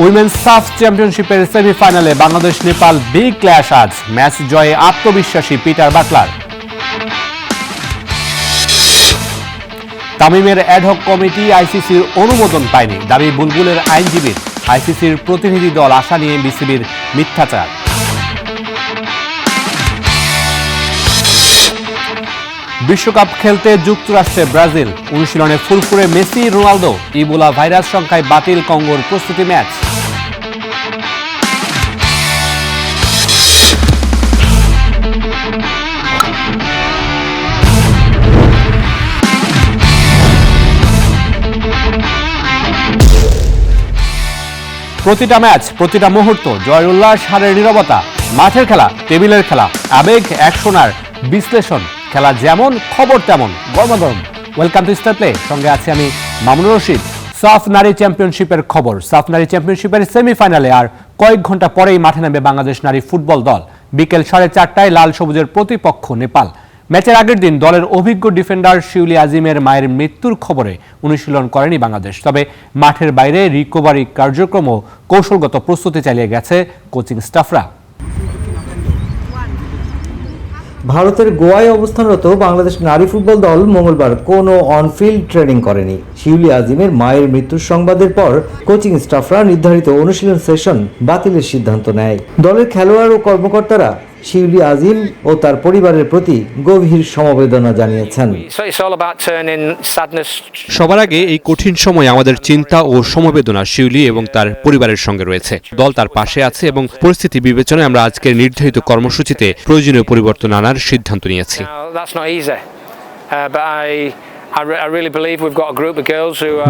Women's সাফ চ্যাম্পিয়নশিপের সেমিফাইনালে বাংলাদেশ নেপাল বিগ ক্ল্যাশ আজ। ম্যাচ জয়ে আত্মবিশ্বাসী পিটার বাটলার। তামিমের অ্যাডহক কমিটি আইসিসির অনুমোদন পায়নি, দাবি বুলবুলের আইনজীবীর। আইসিসির প্রতিনিধি দল আশা নিয়ে বিসিবির মিথ্যাচার। বিশ্বকাপ খেলতে যুক্তরাষ্ট্রে ব্রাজিল। অনুশীলনে ফুরফুরে মেসি, রোনালদো। ইবোলা ভাইরাস সংখ্যায় বাতিল কঙ্গোর প্রস্তুতি ম্যাচ। প্রতিটা ম্যাচ, প্রতিটা মুহূর্ত জয়ের উল্লাস, হারের নীরবতা। মাঠের খেলা, টেবিলের খেলা, আবেগ, অ্যাকশনার বিশ্লেষণ। খেলা যেমন, খবর তেমন, গরমাগরম। ওয়েলকাম টু স্টার প্লে, সঙ্গে আছি আমি মামুনুর রশিদ। সাফ নারী চ্যাম্পিয়নশিপের খবর। সাফ নারী চ্যাম্পিয়নশিপের সেমিফাইনালে আর কয়েক ঘন্টা পরেই মাঠে নামবে বাংলাদেশ নারী ফুটবল দল। বিকেল 4:30টায় লাল সবুজের প্রতিপক্ষ নেপাল। ম্যাচের আগের দিন দলের অভিজ্ঞ ডিফেন্ডার শিউলি আজিমের মায়ের মৃত্যুর খবরে অনুশীলন করেনি বাংলাদেশ। তবে মাঠের বাইরে রিকভারি কার্যক্রম ও কৌশলগত প্রস্তুতি চালিয়ে গেছে কোচিং স্টাফরা। ভারতের গোয়ায় অবস্থানরত বাংলাদেশ নারী ফুটবল দল মঙ্গলবার কোনো অনফিল্ড ট্রেনিং করেনি। শিউলি আজিমের মায়ের মৃত্যুর সংবাদের পর কোচিং স্টাফরা নির্ধারিত অনুশীলন সেশন বাতিলের সিদ্ধান্ত নেয়। দলের খেলোয়াড় ও কর্মকর্তারা শিউলি আজিম ও তার পরিবারের প্রতি গভীর সমবেদনা জানিয়েছেন। সবার আগে এই কঠিন সময়ে আমাদের চিন্তা ও সমবেদনা শিউলি এবং তার পরিবারের সঙ্গে রয়েছে। দল তার পাশে আছে এবং পরিস্থিতি বিবেচনায় আমরা আজকের নির্ধারিত কর্মসূচিতে প্রয়োজনীয় পরিবর্তন আনার সিদ্ধান্ত নিয়েছি।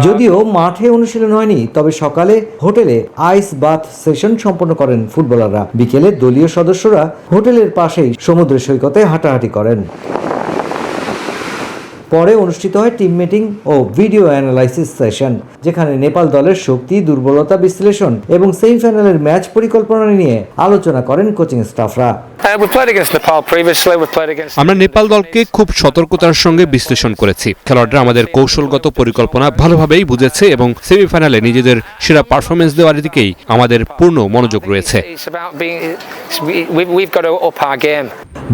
যদিও মাঠে অনুশীলন হয়নি, তবে সকালে হোটেলে আইস বাথ সেশন সম্পন্ন করেন ফুটবলাররা। বিকেলে দলীয় সদস্যরা হোটেলের পাশেই সমুদ্র সৈকতে হাঁটাহাঁটি করেন। পরে অনুষ্ঠিত হয় টিম মিটিং ও ভিডিও অ্যানালাইসিস সেশন, যেখানে নেপাল দলের শক্তি, দুর্বলতা বিশ্লেষণ এবং সেমিফাইনালের ম্যাচ পরিকল্পনা নিয়ে আলোচনা করেন কোচিং স্টাফরা। আমরা নেপাল দলকে খুব সতর্কতার সঙ্গে বিশ্লেষণ করেছি। খেলোয়াড়রা আমাদের কৌশলগত পরিকল্পনা ভালোভাবেই বুঝেছে এবং সেমিফাইনালে নিজেদের সেরা পারফরমেন্স দেওয়ার দিকেই আমাদের পূর্ণ মনোযোগ রয়েছে।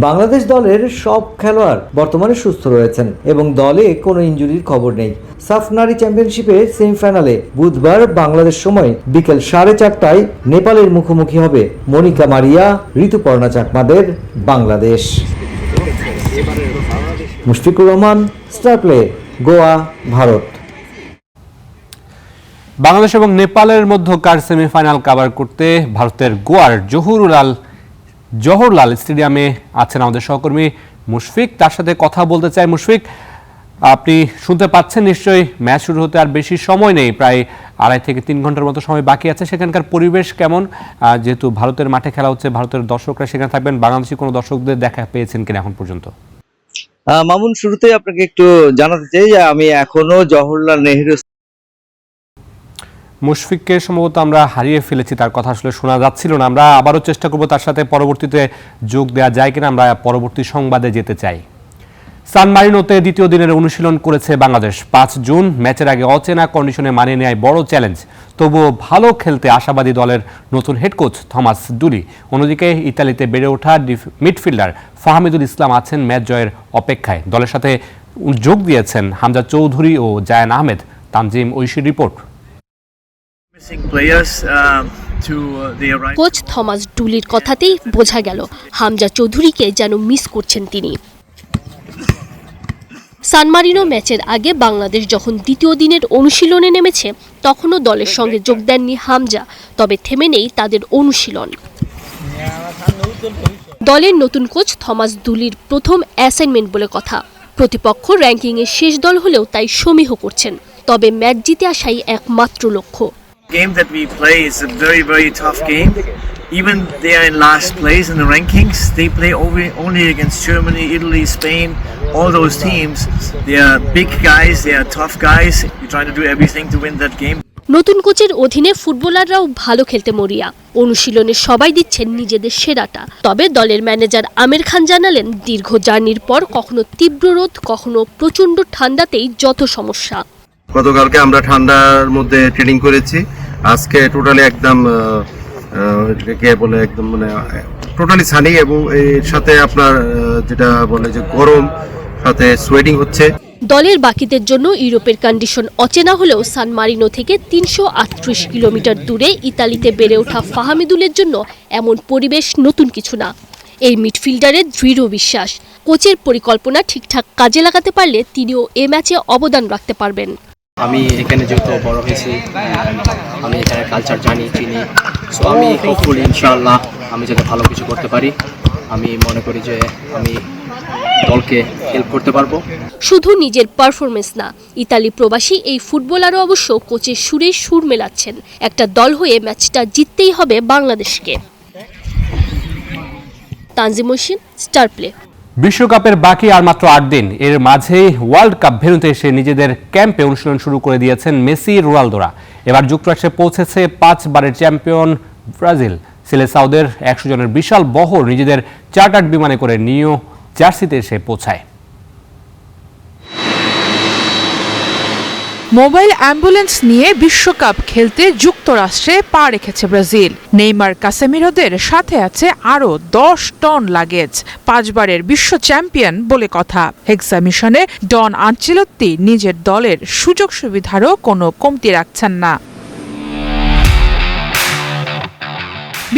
বাংলাদেশ দলের সব খেলোয়াড় বর্তমানে সুস্থ রয়েছেন এবং দলে কোনো ইনজুরির খবর নেই। সাফ নারী চ্যাম্পিয়নশিপের সেমিফাইনালে বুধবার বাংলাদেশ সময় বিকেল 4:30টায় নেপালের মুখোমুখি হবে মনিকা মারিয়া, ঋতুপর্ণা চাকমাদের বাংলাদেশ। Mushfiqur Rahman, Star Play, Goa, Bharat. বাংলাদেশ এবং নেপালের মধ্যকার সেমিফাইনাল কভার করতে ভারতের গোয়ার জওহরলাল স্টেডিয়ামে আছেন আমাদের সহকর্মী মুশফিক। তার সাথে কথা বলতে চাই। মুশফিক, আপনি শুনতে পাচ্ছেন নিশ্চয়ই, ম্যাচ শুরু হতে আর বেশি সময় নেই, প্রায় 2.5 থেকে 3 ঘন্টার মতো সময় বাকি আছে। সেখানকার পরিবেশ কেমন? যেহেতু ভারতের মাঠে খেলা হচ্ছে, ভারতের দর্শকরা সেখানে থাকবেন, বাংলাদেশি কোনো দর্শকদের দেখা পেয়েছেন কিনা এখন পর্যন্ত? মামুন, শুরুতেই আপনাকে একটু জানাতে চাই যে আমি এখনো জওহরলাল নেহেরু। মুশফিককে সম্ভবত আমরা হারিয়ে ফেলেছি, তার কথা আসলে শোনা যাচ্ছিল না। আমরা আবারও চেষ্টা করব তার সাথে পরবর্তীতে যোগ দেওয়া যায় কিনা। আমরা পরবর্তী সংবাদে যেতে চাই। সান মারিনোতে দ্বিতীয় দিনের অনুশীলন করেছে বাংলাদেশ। 5 জুন ম্যাচের আগে অচেনা কন্ডিশনে মানিয়ে নেয় বড় চ্যালেঞ্জ। তবুও ভালো খেলতে আশাবাদী দলের নতুন হেড কোচ থমাস ডুলি। অন্যদিকে ইতালিতে বেড়ে ওঠা মিডফিল্ডার ফাহমিদুল ইসলাম আছেন ম্যাচ জয়ের অপেক্ষায়। দলের সাথে যোগ দিয়েছেন হামজা চৌধুরী ও জায়ান আহমেদ। তানজিম ঐশীর রিপোর্ট। কোচ থমাস ডুলির কথাতেই বোঝা গেল হামজা চৌধুরীকে যেন মিস করছেন তিনি। সান মারিনো ম্যাচের আগে বাংলাদেশ যখন দ্বিতীয় দিনের অনুশীলনে নেমেছে, তখনও দলের সঙ্গে যোগ দেননি হামজা। তবে থেমে নেই তাদের অনুশীলন। দলের নতুন কোচ থমাস ডুলির প্রথম অ্যাসাইনমেন্ট বলে কথা। প্রতিপক্ষ র্যাঙ্কিংয়ের শেষ দল হলেও তাই সমীহ করছেন। তবে ম্যাচ জিতে আসাই একমাত্র লক্ষ্য। Game that we play is a very tough game. Even they are in last place in the rankings. They play only against Germany, Italy, Spain, all those teams. They are big guys, they are tough guys. We're trying to do everything to win that game. নতুন কোচের অধীনে ফুটবলাররাও ভালো খেলতে মরিয়া। অনুশীলনে সবাই দিচ্ছেন নিজেদের সেরাটা। তবে দলের ম্যানেজার আমির খান জানালেন, দীর্ঘ জার্নির পর কখনো তীব্র রোদ, কখনো প্রচন্ড ঠান্ডাতেই যত সমস্যা। গতকালকে আমরা ঠান্ডার মধ্যে ট্রেনিং করেছি, আজকে টোটালি একদম কে বলে একদম মানে টোটালি সানি এবং এর সাথে আপনার যেটা বলে যে গরম সাথে সোয়েটিং হচ্ছে। দলের বাকিদের জন্য ইউরোপের কন্ডিশন অচেনা হলেও সান মারিনো থেকে ৩৩৮ কিলোমিটার দূরে ইতালিতে বেড়ে ওঠা ফাহামিদুলের জন্য এমন পরিবেশ নতুন কিছু না। এই মিডফিল্ডারের দৃঢ় বিশ্বাস, কোচের পরিকল্পনা ঠিকঠাক কাজে লাগাতে পারলে তিনিও এ ম্যাচে অবদান রাখতে পারবেন। আমি এখানে যেহেতু বড় হয়েছি, আমি এখানে কালচার জানি, চিনি, সো আমি হোপফুলি ইনশাআল্লাহ আমি যাতে ভালো কিছু করতে পারি। আমি মনে করি যে আমি দলকে হেল্প করতে পারবো। শুধু নিজের পারফরমেন্স না, ইতালি প্রবাসী এই ফুটবলারও অবশ্য কোচের সুরে সুর মেলাচ্ছেন। একটা দল হয়ে ম্যাচটা জিততেই হবে বাংলাদেশকে। Tanzim Mohsin, star play. বিশ্বকাপের বাকি আর মাত্র 8 দিন, এর মাঝেই ওয়ার্ল্ড কাপ ভেন্যুতে এসে নিজেদের ক্যাম্পে অনুশীলন শুরু করে দিয়েছেন মেসি, রোনালদোরা। এবার যুক্তরাষ্ট্রে পৌঁছেছে 5 বারের চ্যাম্পিয়ন ব্রাজিল। সিলেসাউদের 100 জনের বিশাল বহর নিজেদের চার্টার্ড বিমানে করে নিউ জার্সিতে এসে পৌঁছায়। মোবাইল অ্যাম্বুলেন্স নিয়ে বিশ্বকাপ খেলতে যুক্তরাষ্ট্রে পা রেখেছে ব্রাজিল। নেইমার, কাসেমিরোদের সাথে আছে আরও 10 টন লাগেজ। 5 বারের বিশ্ব চ্যাম্পিয়ন বলে কথা। হেক্সা মিশনে ডন আনচেলত্তি নিজের দলের সুযোগ সুবিধারও কোনো কমতি রাখছেন না।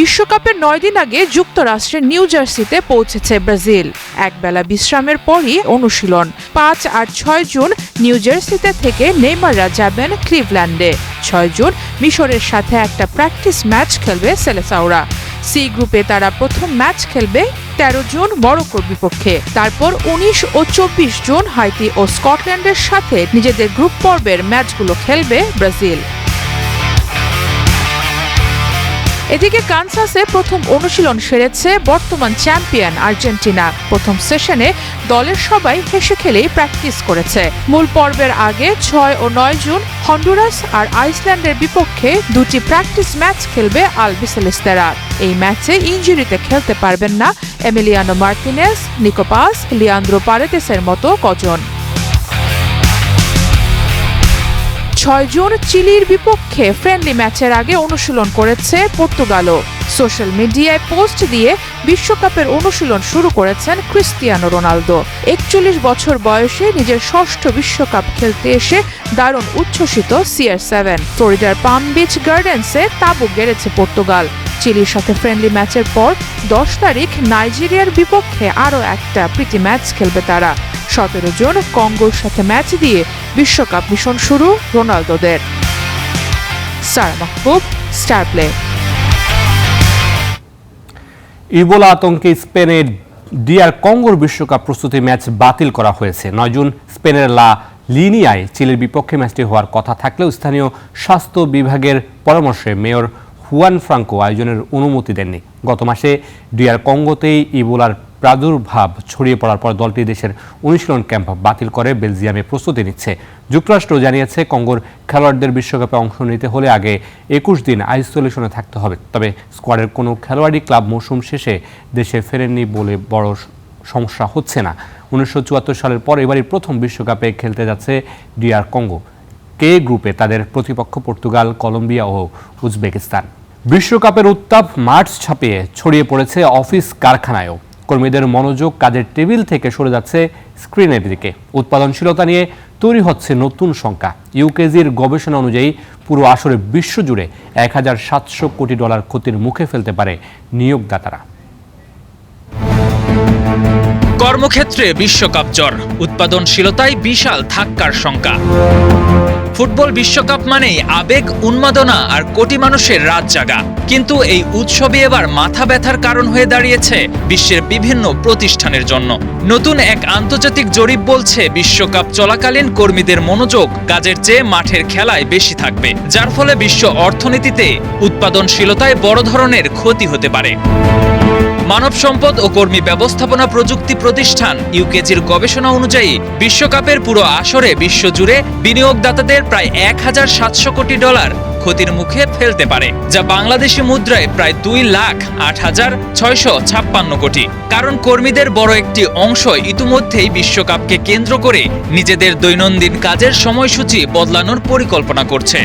বিশ্বকাপের 9 দিন আগে যুক্তরাষ্ট্রের নিউ জার্সিতে পৌঁছেছে ব্রাজিল। একবেলা বিশ্রামের পরই অনুশীলন। 5 আর 6 জুন নিউ জার্সিতে থেকে নেইমাররা যাবেন ক্লিভল্যান্ডে। 6 জুন মিশরের সাথে একটা প্র্যাকটিস ম্যাচ খেলবে সেলেসাওরা। সি গ্রুপে তারা প্রথম ম্যাচ খেলবে 13 জুন মরক্কোর বিপক্ষে। তারপর 19 ও 24 জুন হাইতি ও স্কটল্যান্ডের সাথে নিজেদের গ্রুপ পর্বের ম্যাচগুলো খেলবে ব্রাজিল। এদিকে কানসাসে প্রথম অনুশীলন সেরেছে বর্তমান চ্যাম্পিয়ন আর্জেন্টিনা। প্রথম সেশনে দলের সবাই হেসে খেলেই প্র্যাকটিস করেছে। মূল পর্বের আগে 6 ও 9 জুন হন্ডুরাস আর আইসল্যান্ডের বিপক্ষে 2টি প্র্যাকটিস ম্যাচ খেলবে আলবিসেলেস্তেরা। এই ম্যাচে ইনজুরিতে খেলতে পারবেন না Emiliano Martinez, Nico Paz, Leandro পারেদেসের মতো কজন। 6 জুন চিলির বিপক্ষে ফ্রেন্ডলি ম্যাচের আগে অনুশীলন করেছে পর্তুগালও। সোশ্যাল মিডিয়ায় পোস্ট দিয়ে বিশ্বকাপের অনুশীলন শুরু করেছেন ক্রিস্টিয়ানো রোনালদো। 41 বছর বয়সে নিজের 6ষ্ঠ বিশ্বকাপ খেলতে এসে দারুণ উচ্ছ্বসিত CR7। ফ্লোরিডার পাম বিচ গার্ডেন্সে তাঁবু গেড়েছে পর্তুগাল। চিলির সাথে ফ্রেন্ডলি ম্যাচের পর 10 তারিখ নাইজেরিয়ার বিপক্ষে আরও একটা প্রীতি ম্যাচ খেলবে তারা। 17 জুন কঙ্গোর সাথে ম্যাচ দিয়ে বিশ্বকাপ মিশন শুরু রোনালদোদের। সারা মাহবুব, স্টার প্লে। ইবোলা আতঙ্কে স্পেনের ডিআর কঙ্গোর বিশ্বকাপ প্রস্তুতি ম্যাচ বাতিল করা হয়েছে। 9 জুন স্পেনের লা লিনিয়ায় চিলির বিপক্ষে ম্যাচটি হওয়ার কথা থাকলেও স্থানীয় স্বাস্থ্য বিভাগের পরামর্শে মেয়র হুয়ান ফ্রাঙ্কো আয়োজনের অনুমতি দেননি। গত মাসে ডিআর কঙ্গোতেই ইবোলার প্রাদুর্ভাব ছড়িয়ে পড়ার পর দলটি দেশের অনুশীলন ক্যাম্প বাতিল করে বেলজিয়ামে প্রস্তুতি নিচ্ছে। যুক্তরাষ্ট্র জানিয়েছে কঙ্গোর খেলোয়াড়দের বিশ্বকাপে অংশ নিতে হলে আগে 21 দিন আইসোলেশনে থাকতে হবে। তবে স্কোয়াডের কোনো খেলোয়াড়ই ক্লাব মৌসুম শেষে দেশে ফেরেননি বলে বড় সমস্যা হচ্ছে না। 1974 সালের পর এবারই প্রথম বিশ্বকাপে খেলতে যাচ্ছে ডিআর কঙ্গো। কে গ্রুপে তাদের প্রতিপক্ষ পর্তুগাল, কলম্বিয়া ও উজবেকিস্তান। বিশ্বকাপের উত্তাপ মাঠ ছাপিয়ে ছড়িয়ে পড়েছে অফিস কারখানায়ও। কর্মীদের মনোযোগ কাজের টেবিল থেকে সরে যাচ্ছে স্ক্রিনের দিকে। উৎপাদনশীলতা নিয়ে তৈরি হচ্ছে নতুন সংখ্যা। ইউকেজির গবেষণা অনুযায়ী পুরো আসরে বিশ্বজুড়ে $1,700 কোটি ক্ষতির মুখে ফেলতে পারে নিয়োগদাতারা। কর্মক্ষেত্রে বিশ্বকাপ জ্বর, উৎপাদনশীলতায় বিশাল ধাক্কার শঙ্কা। ফুটবল বিশ্বকাপ মানেই আবেগ, উন্মাদনা আর কোটি মানুষের রাত জাগা। কিন্তু এই উৎসবই এবার মাথা ব্যথার কারণ হয়ে দাঁড়িয়েছে বিশ্বের বিভিন্ন প্রতিষ্ঠানের জন্য। নতুন এক আন্তর্জাতিক জরিপ বলছে বিশ্বকাপ চলাকালীন কর্মীদের মনোযোগ কাজের চেয়ে মাঠের খেলায় বেশি থাকবে, যার ফলে বিশ্ব অর্থনীতিতে উৎপাদনশীলতায় বড় ধরনের ক্ষতি হতে পারে। মানব সম্পদ ও কর্মী ব্যবস্থাপনা প্রযুক্তি প্রতিষ্ঠান ইউকেজির গবেষণা অনুযায়ী বিশ্বকাপের পুরো আসরে বিশ্বজুড়ে বিনিয়োগদাতাদের প্রায় $1,700 কোটি ক্ষতির মুখে ফেলতে পারে, যা বাংলাদেশি মুদ্রায় প্রায় 2,08,656 কোটি। কারণ কর্মীদের বড় একটি অংশ ইতিমধ্যেই বিশ্বকাপকে কেন্দ্র করে নিজেদের দৈনন্দিন কাজের সময়সূচি বদলানোর পরিকল্পনা করছে।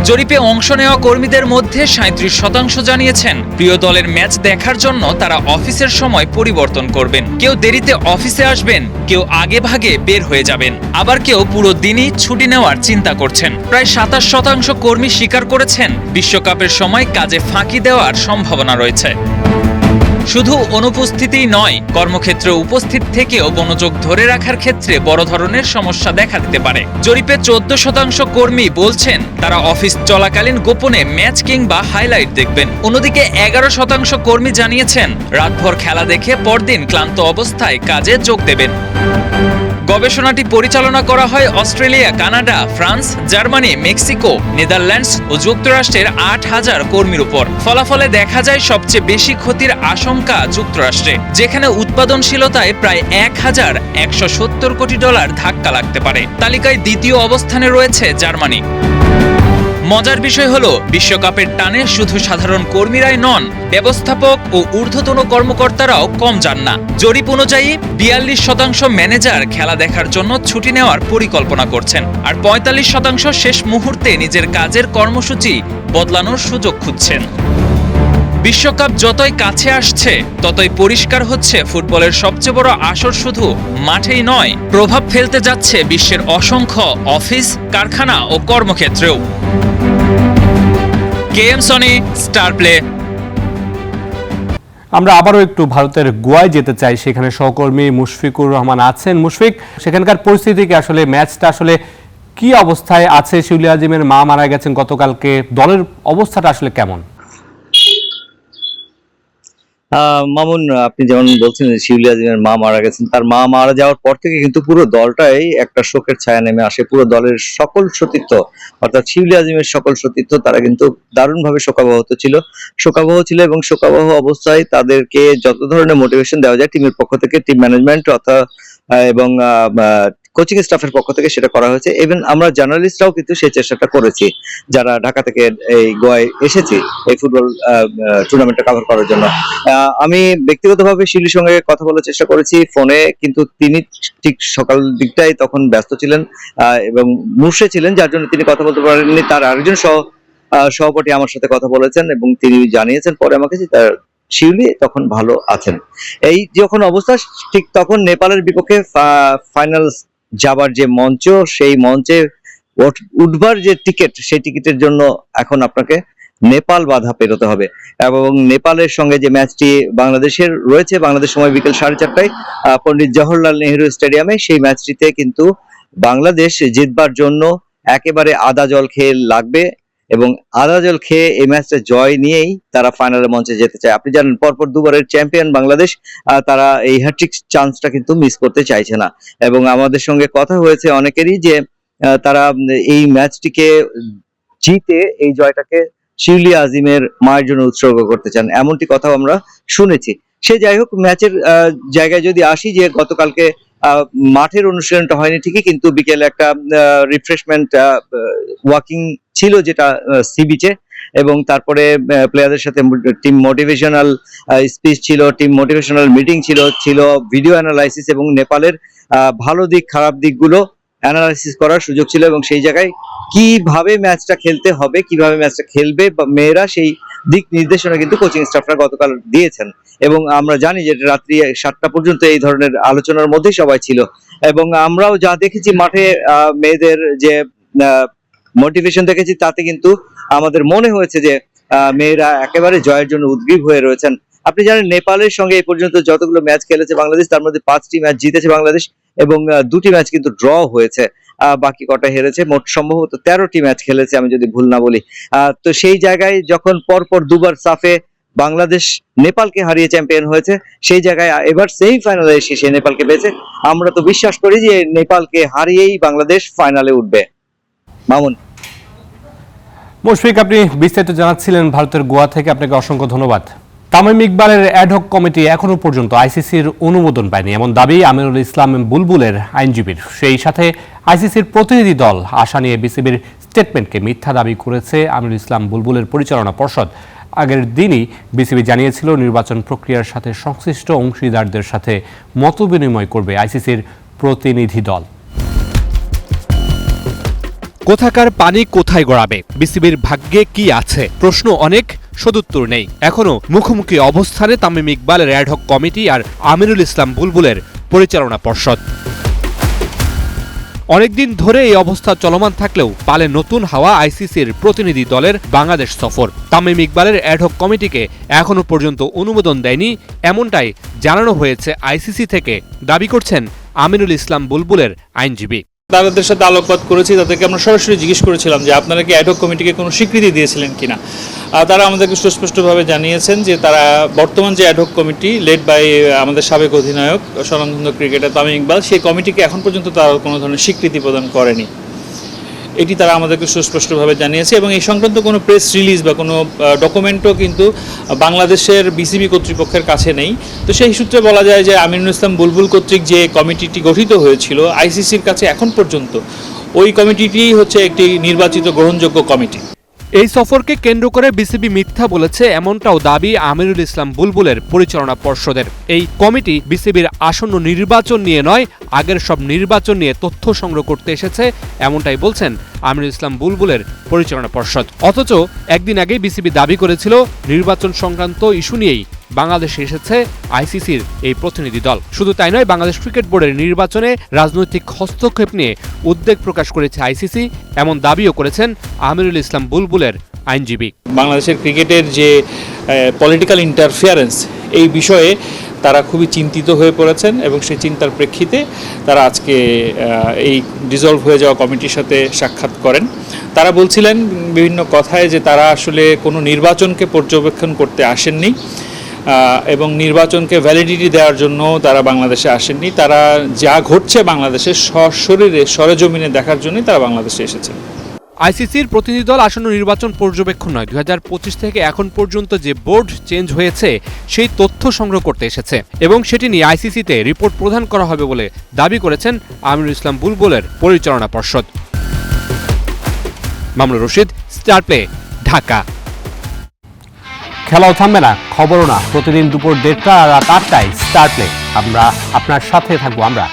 জরিপে অংশ নেওয়া কর্মীদের মধ্যে 37% জানিয়েছেন প্রিয় দলের ম্যাচ দেখার জন্য তারা অফিসের সময় পরিবর্তন করবেন। কেউ দেরিতে অফিসে আসবেন, কেউ আগে ভাগে বের হয়ে যাবেন, আবার কেউ পুরো দিনই ছুটি নেওয়ার চিন্তা করছেন। প্রায় 27% কর্মী স্বীকার করেছেন বিশ্বকাপের সময় কাজে ফাঁকি দেওয়ার সম্ভাবনা রয়েছে। শুধু অনুপস্থিতিই নয়, কর্মক্ষেত্রে উপস্থিত থেকেও মনোযোগ ধরে রাখার ক্ষেত্রে বড় ধরনের সমস্যা দেখা দিতে পারে। জরিপে 14% কর্মী বলছেন তারা অফিস চলাকালীন গোপনে ম্যাচ কিংবা হাইলাইট দেখবেন। অন্যদিকে 11% কর্মী জানিয়েছেন রাতভর খেলা দেখে পরদিন ক্লান্ত অবস্থায় কাজে যোগ দেবেন। গবেষণাটি পরিচালনা করা হয় Australia, Canada, France, Germany, Mexico, Netherlands ও যুক্তরাষ্ট্রের 8,000 কর্মীর উপর। ফলাফলে দেখা যায় সবচেয়ে বেশি ক্ষতির আশঙ্কা যুক্তরাষ্ট্রে, যেখানে উৎপাদনশীলতায় প্রায় $1,170 কোটি ধাক্কা লাগতে পারে। তালিকায় দ্বিতীয় অবস্থানে রয়েছে জার্মানি। মজার বিষয় হলো বিশ্বকাপের টানে শুধু সাধারণ কর্মীরাই নন, ব্যবস্থাপক ও ঊর্ধ্বতন কর্মকর্তারাও কম যান না। জরিপ অনুযায়ী 42% ম্যানেজার খেলা দেখার জন্য ছুটি নেওয়ার পরিকল্পনা করছেন, আর 45% শেষ মুহূর্তে নিজের কাজের কর্মসূচি বদলানোর সুযোগ খুঁজছেন। বিশ্বকাপ যতই কাছে আসছে ততই পরিষ্কার হচ্ছে ফুটবলের সবচেয়ে বড় আসর শুধু মাঠেই নয়, প্রভাব ফেলতে যাচ্ছে বিশ্বের অসংখ্য অফিস, কারখানা ও কর্মক্ষেত্রেও। KM Soni, Star Play. আমরা আবারও একটু ভারতের গোয়ায় যেতে চাই, সেখানে সহকর্মী মুশফিকুর রহমান আছেন। মুশফিক, সেখানকার পরিস্থিতিকে আসলে ম্যাচটা আসলে কি অবস্থায় আছে? শিউলি আজিমের মা মারা গেছেন গতকালকে, দলের অবস্থাটা আসলে কেমন? মামুন, আপনি যেমন বলছেন শিউলি আজিমের মা মারা গেছেন, তার মা মারা যাওয়ার পর থেকে কিন্তু পুরো দলটাই একটা শোকের ছায়া নেমে আসে। পুরো দলের সকল সতীর্থ, অর্থাৎ শিউলি আজিমের সকল সতীর্থ, তারা কিন্তু দারুণভাবে শোকাবহ ছিল এবং শোকাবহ অবস্থায় তাদেরকে যত ধরনের মোটিভেশন দেওয়া যায় টিমের পক্ষ থেকে, টিম ম্যানেজমেন্ট অর্থাৎ এবং কোচিং স্টাফের পক্ষ থেকে সেটা করা হয়েছে। ইভেন আমরা জার্নালিস্টরাও কিন্তু সেই চেষ্টাটা করেছি, যারা ঢাকা থেকে এই গোয়ায় এসেছি এই ফুটবল টুর্নামেন্টটা কভার করার জন্য। আমি ব্যক্তিগতভাবে শিউলির সঙ্গে কথা বলার চেষ্টা করেছি ফোনে, কিন্তু তিনি ঠিক সকাল দিকটাই তখন ব্যস্ত ছিলেন এবং মুর্শে ছিলেন, যার জন্য তিনি কথা বলতে পারেননি। তার আরেকজন সহপাঠী আমার সাথে কথা বলেছেন এবং তিনি জানিয়েছেন পরে আমাকে যে তার শিউলি তখন ভালো আছেন। এই যখন অবস্থা, ঠিক তখন নেপালের বিপক্ষে ফাইনাল যাবার যে মঞ্চ, সেই মঞ্চে উঠবার যে টিকিট, সেই টিকিটের জন্য এখন আপনাকে নেপাল বাধা পেরোতে হবে এবং নেপালের সঙ্গে যে ম্যাচটি বাংলাদেশের রয়েছে, বাংলাদেশ সময় বিকেল 4:30টায় পণ্ডিত জওহরলাল নেহেরু স্টেডিয়ামে, সেই ম্যাচটিতে কিন্তু বাংলাদেশ জিতবার জন্য একেবারে আদা জল খেয়ে লাগবে এবং আদা জল খেয়ে এই ম্যাচটা জয় নিয়েই তারা ফাইনালের মঞ্চে যেতে চায়। আপনি জানেন পরপর দুবারের চ্যাম্পিয়ন বাংলাদেশ, তারা এই হ্যাট্রিক চান্সটা কিন্তু মিস করতে চাইছে না এবং আমাদের সঙ্গে কথা হয়েছে অনেকেরই যে তারা এই ম্যাচটিকে জিতে এই জয়টাকে শিউলি আজিমের মায়ের জন্য উৎসর্গ করতে চান, এমনটি কথাও আমরা শুনেছি। সে যাই হোক, ম্যাচের জায়গায় যদি আসি, যে গতকালকে মাঠের অনুশীলনটা হয়নি ঠিকই, কিন্তু বিকেলে একটা রিফ্রেশমেন্ট ওয়াকিং ছিল যেটা সি বিচে, এবং তারপরে প্লেয়ারদের সাথে টিম মোটিভেশনাল স্পিচ ছিল, টিম মোটিভেশনাল মিটিং ছিল ভিডিও অ্যানালাইসিস এবং নেপালের ভালো দিক খারাপ দিকগুলো অ্যানালাইসিস করার সুযোগ ছিল এবং সেই জায়গায় কিভাবে ম্যাচটা খেলতে হবে, কিভাবে ম্যাচটা খেলবে মেয়েরা, সেই দিক নির্দেশনা কিন্তু কোচিং স্টাফরা গতকাল দিয়েছেন এবং আমরা জানি যে রাত্রি 7টা পর্যন্ত এই ধরনের আলোচনার মধ্যেই সবাই ছিল এবং আমরাও যা দেখেছি মাঠে মেয়েদের যে মোটিভেশন দেখেছি, তাতে কিন্তু আমাদের মনে হয়েছে যে মেয়েরা একেবারে জয়ের জন্য উদ্গ্রীব হয়ে রয়েছেন। আপনি জানেন নেপালের সঙ্গে এই পর্যন্ত যতগুলো ম্যাচ খেলেছে বাংলাদেশ, তার মধ্যে 5টি ম্যাচ জিতেছে বাংলাদেশ এবং 2টি ম্যাচ কিন্তু ড্র হয়েছে, বাকি কটা হেরেছে। মোট সম্ভবত 13টি ম্যাচ খেলেছে আমি যদি ভুল না বলি। তো সেই জায়গায় যখন পরপর দুবার সাফে বাংলাদেশ নেপালকে হারিয়ে চ্যাম্পিয়ন হয়েছে, সেই জায়গায় এবার সেমিফাইনালে এসে সে নেপালকে পেয়েছে। আমরা তো বিশ্বাস করি যে নেপালকে হারিয়েই বাংলাদেশ ফাইনালে উঠবে। মামুন। মুশফিক, আপনি বিস্তারিত জানাচ্ছিলেন ভারতের গোয়া থেকে, আপনাকে অসংখ্য ধন্যবাদ। তামিম ইকবালের অ্যাডহক কমিটি এখনো পর্যন্ত আইসিসির অনুমোদন পায়নি, এমন দাবি আমিরুল ইসলাম বুলবুলের আইনজীবীর। সেই সাথে আইসিসির প্রতিনিধি দল আসা নিয়ে বিসিবির স্টেটমেন্টকে মিথ্যা দাবি করেছে আমিরুল ইসলাম বুলবুলের পরিচালনা পর্ষদ। আগের দিনই বিসিবি জানিয়েছিল নির্বাচন প্রক্রিয়ার সাথে সংশ্লিষ্ট অংশীদারদের সাথে মতবিনিময় করবে আইসিসির প্রতিনিধি দল। কোথাকার পানি কোথায় গড়াবে, বিসিবির ভাগ্যে কি আছে, প্রশ্ন অনেক, সদুত্তর নেই। এখনো মুখোমুখি অবস্থানে তামিম ইকবালের অ্যাডহক কমিটি আর আমিনুল ইসলাম বুলবুলের পরিচালনা পর্ষদ। অনেকদিন ধরে এই অবস্থা চলমান থাকলেও পালে নতুন হাওয়া আইসিসির প্রতিনিধি দলের বাংলাদেশ সফর। তামিম ইকবালের অ্যাডহক কমিটিকে এখনো পর্যন্ত অনুমোদন দেয়নি, এমনটাই জানানো হয়েছে আইসিসি থেকে, দাবি করছেন আমিনুল ইসলাম বুলবুলের আইনজীবী। তাদের সাথে আলোকপাত করেছি, তাদেরকে আমরা সরাসরি জিজ্ঞেস করেছিলাম যে আপনারা কি অ্যাডহক কমিটিকে কোনো স্বীকৃতি দিয়েছিলেন কিনা। তারা আমাদেরকে সুস্পষ্টভাবে জানিয়েছেন যে তারা বর্তমান যে অ্যাডহক কমিটি লেড বাই আমাদের সাবেক অধিনায়ক স্বনামধন্য ক্রিকেটার তামিম ইকবাল, সেই কমিটিকে এখন পর্যন্ত তারা কোনো ধরনের স্বীকৃতি প্রদান করেনি। এটি তারা আমাদেরকে সুস্পষ্টভাবে জানিয়েছে এবং এই সংক্রান্ত কোনো প্রেস রিলিজ বা কোনো ডকুমেন্টও কিন্তু বাংলাদেশের বিসিবি কর্তৃপক্ষের কাছে নেই। তো সেই সূত্রে বলা যায় যে আমিনুল ইসলাম বুলবুল কর্তৃক যে কমিটিটি গঠিত হয়েছিল আইসিসির কাছে এখন পর্যন্ত ওই কমিটিটি হচ্ছে একটি নির্বাচিত গ্রহণযোগ্য কমিটি। এই সফরকে কেন্দ্র করে বিসিবি মিথ্যা বলেছে, এমনটাও দাবি আমিনুল ইসলাম বুলবুলের পরিচালনা পর্ষদের। এই কমিটি বিসিবির আসন্ন নির্বাচন নিয়ে নয়, আগের সব নির্বাচন নিয়ে তথ্য সংগ্রহ করতে এসেছে, এমনটাই বলছেন আমিনুল ইসলাম বুলবুলের পরিচালনা পর্ষদ। অথচ একদিন আগে বিসিবি দাবি করেছিল নির্বাচন সংক্রান্ত ইস্যু নিয়েই বাংলাদেশে এসেছে আইসিসির এই প্রতিনিধি দল। শুধু তাই নয়, বাংলাদেশ ক্রিকেট বোর্ডের নির্বাচনে রাজনৈতিক হস্তক্ষেপ নিয়ে উদ্বেগ প্রকাশ করেছে আইসিসি, এমন দাবিও করেছেন আমিনুল ইসলাম বুলবুলের আইনজীবী। বাংলাদেশের ক্রিকেটের যে পলিটিক্যাল ইন্টারফিয়ারেন্স, এই বিষয়ে তারা খুবই চিন্তিত হয়ে পড়েছেন এবং সেই চিন্তার প্রেক্ষিতে তারা আজকে এই ডিসলভ হয়ে যাওয়া কমিটির সাথে সাক্ষাৎ করেন। তারা বলছিলেন বিভিন্ন কথায় যে তারা আসলে কোনো নির্বাচনকে পর্যবেক্ষণ করতে আসেননি এবং নির্বাচনকে ভ্যালিডিটি দেওয়ার জন্য তারা বাংলাদেশে আসেননি। তারা যা ঘটছে বাংলাদেশে সশরীরে সরেজমিনে দেখার জন্যই তারা বাংলাদেশে এসেছেন। আইসিসির প্রতিনিধি দল আসন্ন নির্বাচন পর্যবেক্ষণ নয়, 2025 থেকে এখন পর্যন্ত যে বোর্ড চেঞ্জ হয়েছে সেই তথ্য সংগ্রহ করতে এসেছে এবং সেটি নিয়ে আইসিসিতে রিপোর্ট প্রদান করা হবে বলে দাবি করেছেন আমিনুল ইসলাম বুলবুলের পরিচালনা পর্ষদ। Mamunur Rashid, star play, Dhaka. খেলাও থামবে না, খবরও না, প্রতিদিন দুপুর 1:30 আর রাত 8টায় স্টার প্লে। আমরা আপনার সাথে থাকবো। আমরা